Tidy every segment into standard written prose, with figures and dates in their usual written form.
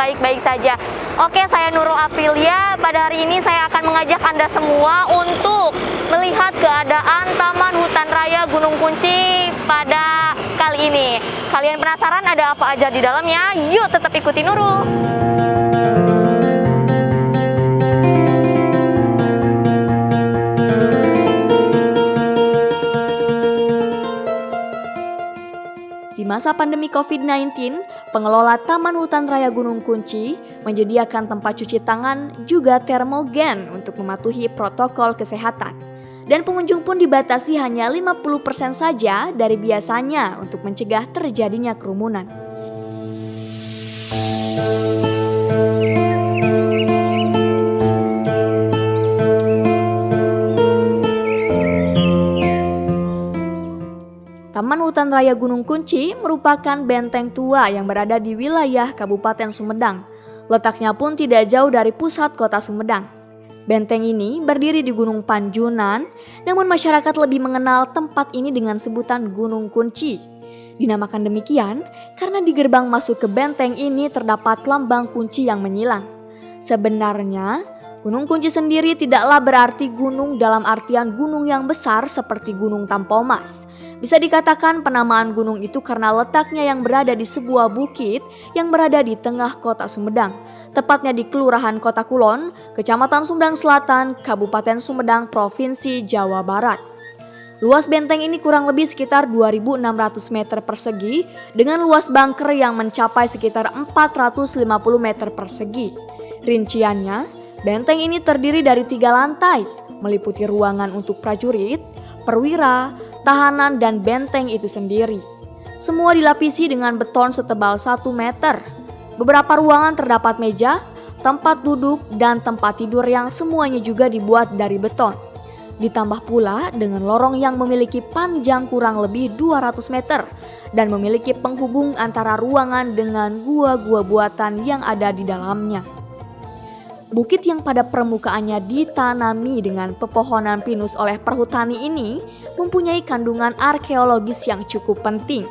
baik-baik saja. Oke, saya Nurul Aprilia. Pada hari ini saya akan mengajak Anda semua untuk melihat keadaan Taman Hutan Raya Gunung Kunci pada kali ini. Kalian penasaran ada apa aja di dalamnya? Yuk tetap ikuti Nurul. Di masa pandemi COVID-19, pengelola Taman Hutan Raya Gunung Kunci menyediakan tempat cuci tangan juga termogen untuk mematuhi protokol kesehatan. Dan pengunjung pun dibatasi hanya 50% saja dari biasanya untuk mencegah terjadinya kerumunan. Taman Hutan Raya Gunung Kunci merupakan benteng tua yang berada di wilayah Kabupaten Sumedang. Letaknya pun tidak jauh dari pusat kota Sumedang. Benteng ini berdiri di Gunung Panjunan, namun masyarakat lebih mengenal tempat ini dengan sebutan Gunung Kunci. Dinamakan demikian karena di gerbang masuk ke benteng ini terdapat lambang kunci yang menyilang. Sebenarnya, Gunung Kunci sendiri tidaklah berarti gunung dalam artian gunung yang besar seperti Gunung Tampomas. Bisa dikatakan penamaan gunung itu karena letaknya yang berada di sebuah bukit yang berada di tengah kota Sumedang, tepatnya di Kelurahan Kota Kulon, Kecamatan Sumedang Selatan, Kabupaten Sumedang, Provinsi Jawa Barat. Luas benteng ini kurang lebih sekitar 2.600 meter persegi dengan luas bunker yang mencapai sekitar 450 meter persegi. Rinciannya, benteng ini terdiri dari 3 lantai, meliputi ruangan untuk prajurit, perwira, tahanan, dan benteng itu sendiri. Semua dilapisi dengan beton setebal 1 meter. Beberapa ruangan terdapat meja, tempat duduk, dan tempat tidur yang semuanya juga dibuat dari beton. Ditambah pula dengan lorong yang memiliki panjang kurang lebih 200 meter dan memiliki penghubung antara ruangan dengan gua-gua buatan yang ada di dalamnya. Bukit yang pada permukaannya ditanami dengan pepohonan pinus oleh perhutani ini mempunyai kandungan arkeologis yang cukup penting.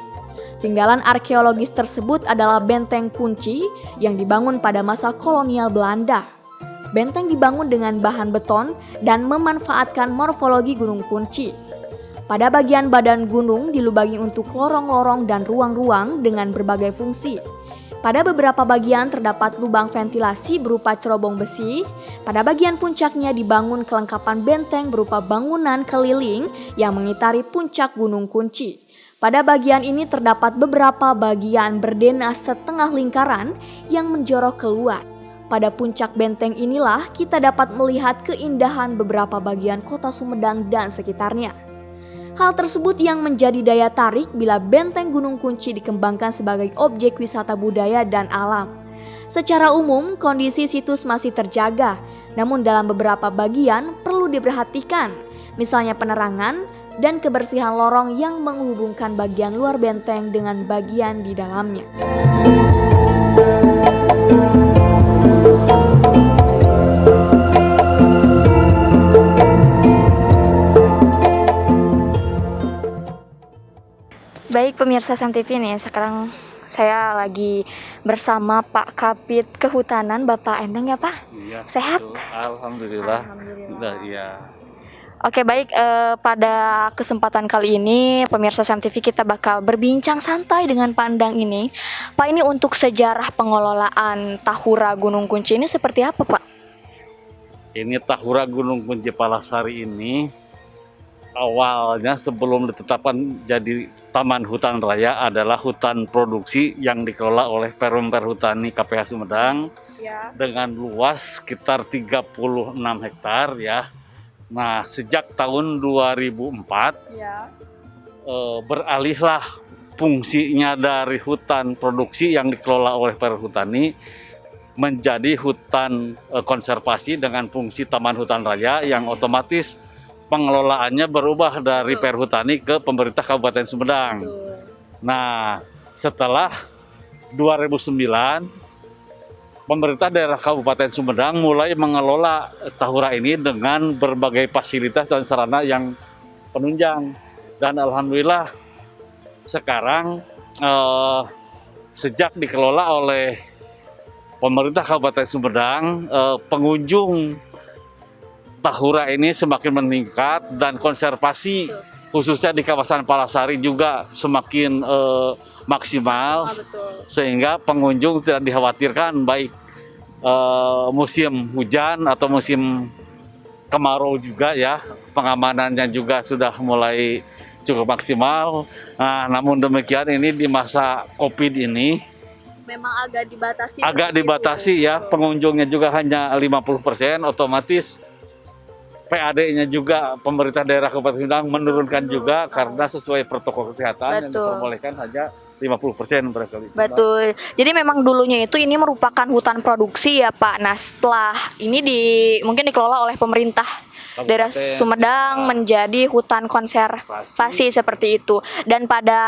Tinggalan arkeologis tersebut adalah Benteng Kunci yang dibangun pada masa kolonial Belanda. Benteng dibangun dengan bahan beton dan memanfaatkan morfologi Gunung Kunci. Pada bagian badan gunung dilubangi untuk lorong-lorong dan ruang-ruang dengan berbagai fungsi. Pada beberapa bagian terdapat lubang ventilasi berupa cerobong besi. Pada bagian puncaknya dibangun kelengkapan benteng berupa bangunan keliling yang mengitari puncak Gunung Kunci. Pada bagian ini terdapat beberapa bagian berdena setengah lingkaran yang menjorok keluar. Pada puncak benteng inilah kita dapat melihat keindahan beberapa bagian kota Sumedang dan sekitarnya. Hal tersebut yang menjadi daya tarik bila benteng Gunung Kunci dikembangkan sebagai objek wisata budaya dan alam. Secara umum, kondisi situs masih terjaga, namun dalam beberapa bagian perlu diperhatikan, misalnya penerangan dan kebersihan lorong yang menghubungkan bagian luar benteng dengan bagian di dalamnya. Baik pemirsa SMTV nih, sekarang saya lagi bersama Pak Kapit Kehutanan, Bapak Endang ya Pak? Iya. Sehat? Betul. Alhamdulillah. Alhamdulillah. Iya. Oke baik, pada kesempatan kali ini pemirsa SMTV kita bakal berbincang santai dengan Pak Endang ini. Pak, ini untuk sejarah pengelolaan Tahura Gunung Kunci ini seperti apa Pak? Ini Tahura Gunung Kunci Palasari ini awalnya sebelum ditetapkan jadi Taman Hutan Raya adalah hutan produksi yang dikelola oleh Perum Perhutani KPH Sumedang Ya. dengan luas sekitar 36 hektar ya. Nah, sejak tahun 2004 Ya. Beralihlah fungsinya dari hutan produksi yang dikelola oleh Perhutani menjadi hutan konservasi dengan fungsi Taman Hutan Raya yang otomatis pengelolaannya berubah dari Perhutani ke pemerintah Kabupaten Sumedang. Nah, setelah 2009, pemerintah daerah Kabupaten Sumedang mulai mengelola Tahura ini dengan berbagai fasilitas dan sarana yang penunjang. Dan alhamdulillah sekarang sejak dikelola oleh pemerintah Kabupaten Sumedang, pengunjung Tahura ini semakin meningkat dan konservasi khususnya di kawasan Palasari juga semakin maksimal, sehingga pengunjung tidak dikhawatirkan baik musim hujan atau musim kemarau juga ya, pengamanannya juga sudah mulai cukup maksimal. Nah, namun demikian ini di masa COVID ini Memang agak dibatasi. agak dibatasi ya, pengunjungnya juga hanya 50%, otomatis PAD-nya juga pemerintah daerah Kabupaten Sumedang menurunkan juga karena sesuai protokol kesehatan yang diperbolehkan hanya 50% barangkali. Betul. Jadi memang dulunya itu ini merupakan hutan produksi ya Pak. Nah setelah ini mungkin dikelola oleh pemerintah daerah Sumedang menjadi hutan konservasi seperti itu. Dan pada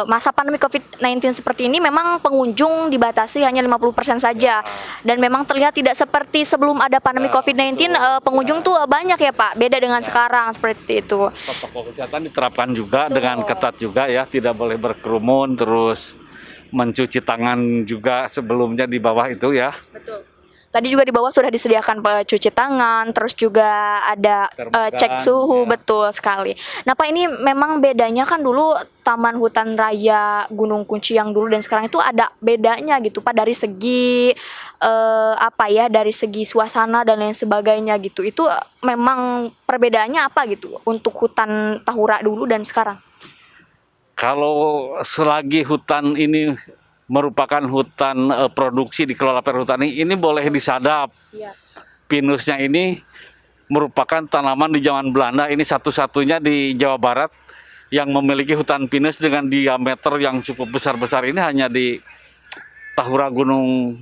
masa pandemi COVID-19 seperti ini memang pengunjung dibatasi hanya 50% saja. Dan memang terlihat tidak seperti sebelum ada pandemi COVID-19, pengunjung tuh banyak ya Pak. Beda dengan sekarang seperti itu. Protokol kesehatan diterapkan juga dengan ketat juga ya, tidak boleh berkerumun, terus mencuci tangan juga sebelumnya di bawah itu ya. Betul. Tadi juga di bawah sudah disediakan cuci tangan, terus juga ada cek suhu, ya. Betul sekali. Nah Pak, ini memang bedanya kan dulu Taman Hutan Raya Gunung Kunci yang dulu dan sekarang itu ada bedanya gitu Pak, dari segi dari segi suasana dan lain sebagainya gitu. Itu memang perbedaannya apa gitu untuk hutan Tahura dulu dan sekarang? Kalau selagi hutan ini merupakan hutan produksi dikelola perhutani, ini boleh disadap. Ya. Pinusnya ini merupakan tanaman di zaman Belanda, ini satu-satunya di Jawa Barat yang memiliki hutan pinus dengan diameter yang cukup besar-besar, ini hanya di Tahura Gunung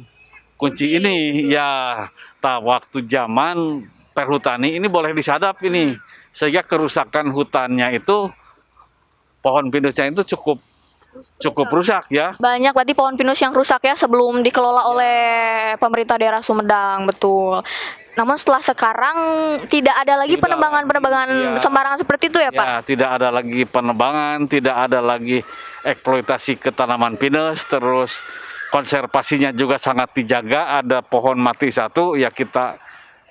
Kunci ini. Ya, waktu zaman perhutani ini boleh disadap ini, sehingga kerusakan hutannya itu, pohon pinusnya itu cukup rusak ya. Banyak berarti pohon pinus yang rusak ya sebelum dikelola oleh pemerintah daerah Sumedang, betul. Namun setelah sekarang tidak ada lagi penebangan sembarangan seperti itu ya Pak? Ya, tidak ada lagi penebangan, tidak ada lagi eksploitasi ke tanaman pinus, terus konservasinya juga sangat dijaga. Ada pohon mati satu, ya kita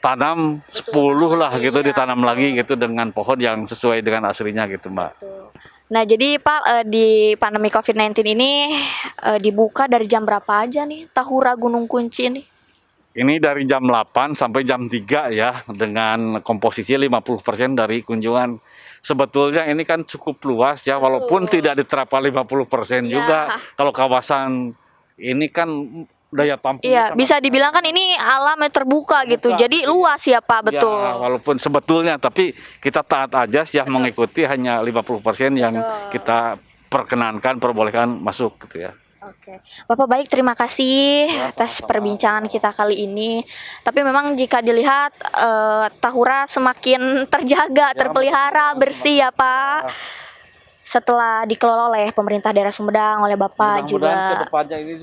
tanam 10 lah gitu, ditanam lagi gitu dengan pohon yang sesuai dengan aslinya gitu Mbak. Betul. Nah jadi Pak, di pandemi COVID-19 ini dibuka dari jam berapa aja nih Tahura Gunung Kunci ini? Ini dari jam 8 sampai jam 3 ya, dengan komposisi 50% dari kunjungan. Sebetulnya ini kan cukup luas ya, walaupun tidak diterapkan 50% juga. Kalau kawasan ini kan daya tampung. Iya, bisa dibilang kan ini alam yang terbuka gitu. Jadi luas ya Pak, betul. Ya, walaupun sebetulnya, tapi kita taat aja sih ya, mengikuti hanya 50% yang kita perbolehkan masuk gitu ya. Oke. Bapak baik, terima kasih atas perbincangan kita kali ini. Tapi memang jika dilihat Tahura semakin terjaga, terpelihara, bersih ya Pak. Setelah dikelola oleh pemerintah daerah Sumedang, oleh Bapak juga. Mudah-mudahan kedepannya ini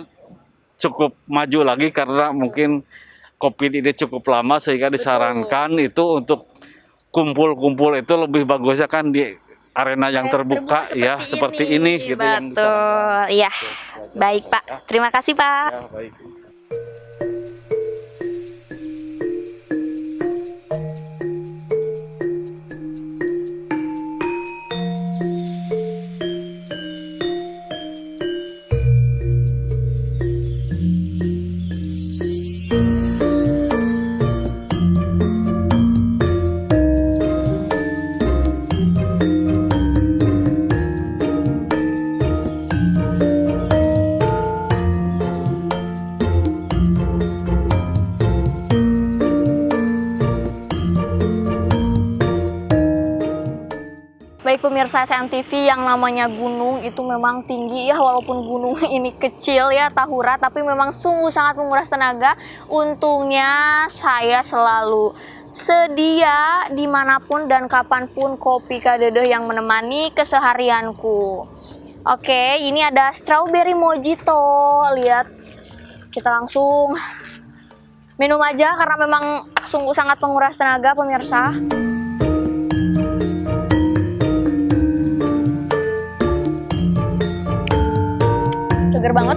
cukup maju lagi, karena mungkin COVID ini cukup lama, sehingga disarankan itu untuk kumpul-kumpul itu lebih bagusnya kan di arena yang terbuka ya, seperti ini gitu. Betul, ya. Baik Pak, terima kasih Pak. Ya, baik. Baik pemirsa SMTV, yang namanya gunung itu memang tinggi ya, walaupun gunung ini kecil ya Tahura, tapi memang sungguh sangat menguras tenaga. Untungnya saya selalu sedia dimanapun dan kapanpun kopi Kadedeh yang menemani keseharianku. Oke, ini ada strawberry mojito, lihat, kita langsung minum aja karena memang sungguh sangat menguras tenaga pemirsa. Seger banget.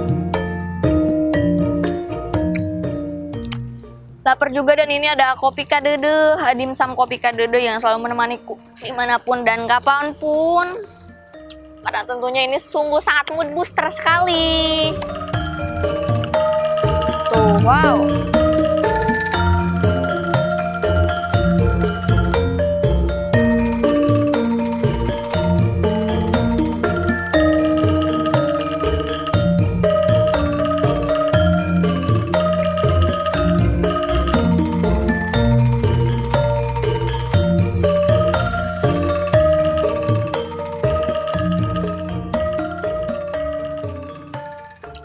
Lapar juga, dan ini ada kopi kadede, dimsum kopi kadede yang selalu menemaniku dimanapun dan kapanpun. Pada tentunya ini sungguh sangat mood booster sekali. Tuh, wow.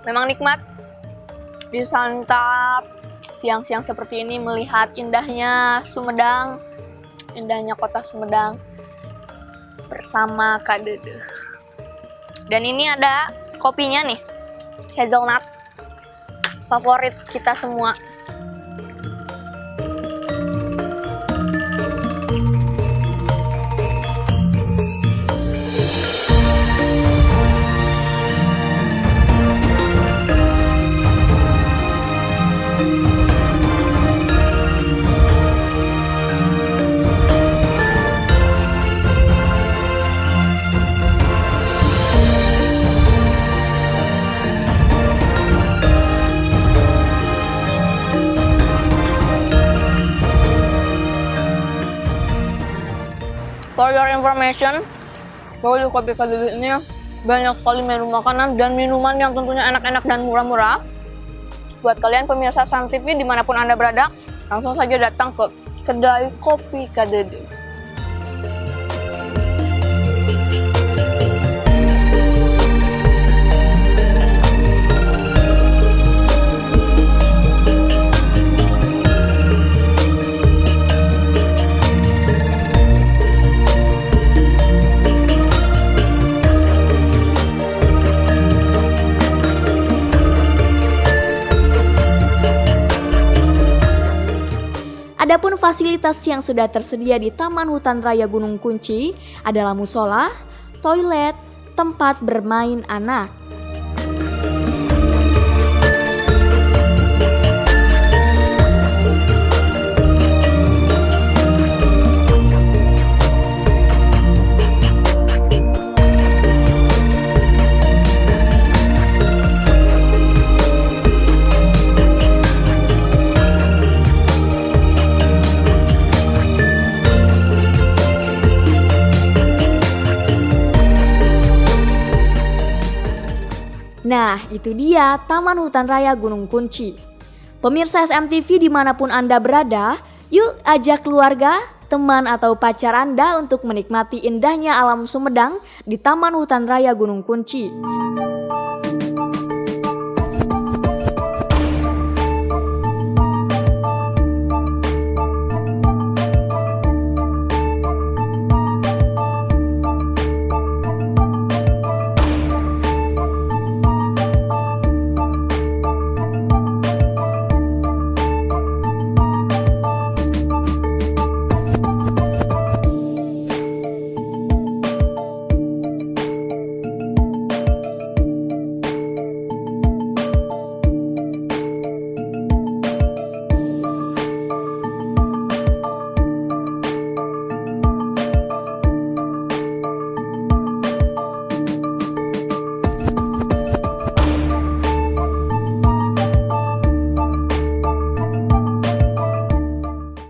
Memang nikmat disantap siang-siang seperti ini, melihat indahnya Sumedang, indahnya kota Sumedang bersama kadede. Dan ini ada kopinya nih, hazelnut, favorit kita semua. For your information, bahwa di kopi kadede ini banyak sekali menu makanan dan minuman yang tentunya enak-enak dan murah-murah. Buat kalian pemirsa Sam TV dimanapun Anda berada, langsung saja datang ke kedai kopi kadede. Adapun fasilitas yang sudah tersedia di Taman Hutan Raya Gunung Kunci adalah musola, toilet, tempat bermain anak. Nah, itu dia Taman Hutan Raya Gunung Kunci. Pemirsa SMTV dimanapun Anda berada, yuk ajak keluarga, teman atau pacar Anda untuk menikmati indahnya alam Sumedang di Taman Hutan Raya Gunung Kunci.